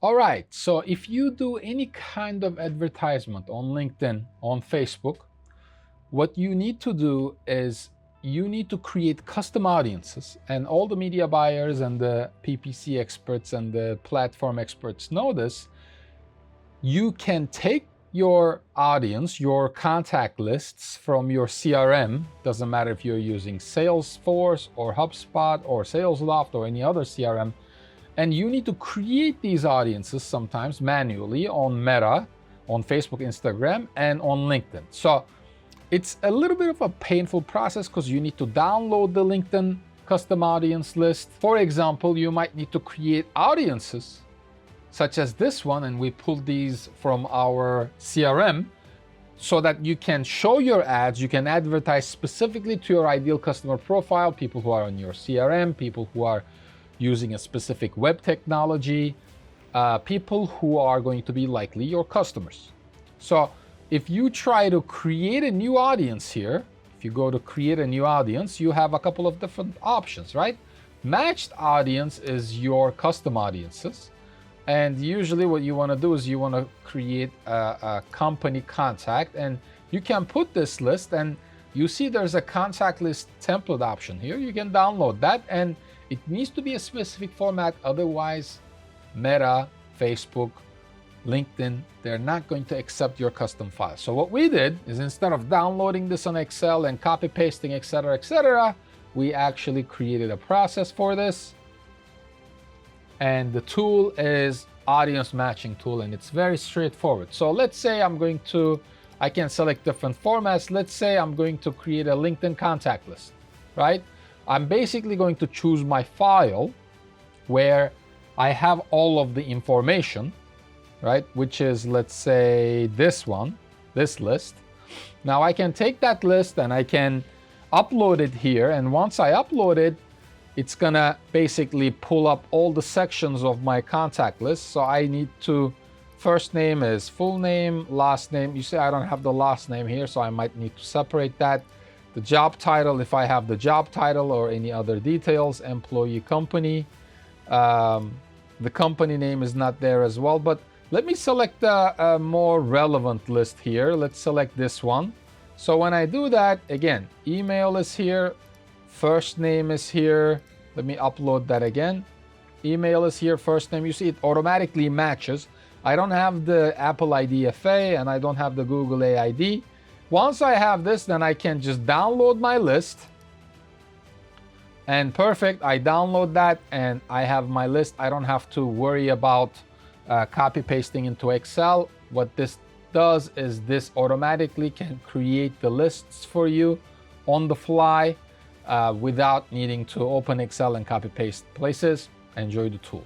All right, so if you do any kind of advertisement on LinkedIn, on Facebook, what you need to do is you need to create custom audiences, and all the media buyers and the PPC experts and the platform experts know this. You can take your audience, your contact lists from your CRM, doesn't matter if you're using Salesforce or HubSpot or SalesLoft or any other CRM, and you need to create these audiences sometimes manually on Meta, on Facebook, Instagram, and on LinkedIn. So it's a little bit of a painful process because you need to download the LinkedIn custom audience list. For example, you might need to create audiences such as this one, and we pulled these from our CRM so that you can show your ads, you can advertise specifically to your ideal customer profile, people who are on your CRM, people who are using a specific web technology, people who are going to be likely your customers. So if you try to create a new audience here, if you go to create a new audience, you have a couple of different options, right? Matched audience is your custom audiences. And usually what you want to do is you want to create a company contact, and you can put this list, and you see there's a contact list template option here. You can download that, and it needs to be a specific format. Otherwise, Meta, Facebook, LinkedIn, they're not going to accept your custom file. So what we did is instead of downloading this on Excel and copy pasting, etc., we actually created a process for this. And the tool is audience matching tool, and it's very straightforward. So let's say I can select different formats. Let's say I'm going to create a LinkedIn contact list, right? I'm basically going to choose my file where I have all of the information, right? Which is, let's say, this one, this list. Now I can take that list and I can upload it here. And once I upload it, it's gonna basically pull up all the sections of my contact list. So I need to, first name is full name, last name. You see, I don't have the last name here, so I might need to separate that. The job title, if I have the job title or any other details, employee, company. The company name is not there as well, but let me select a more relevant list here. Let's select this one. So when I do that, again, email is here, first name is here. Let me upload that again. Email is here, first name. You see it automatically matches. I don't have the Apple IDFA and I don't have the Google AID. Once I have this, then I can just download my list. And perfect, I download that and I have my list. I don't have to worry about copy pasting into Excel. What this does is this automatically can create the lists for you on the fly without needing to open Excel and copy paste places. Enjoy the tool.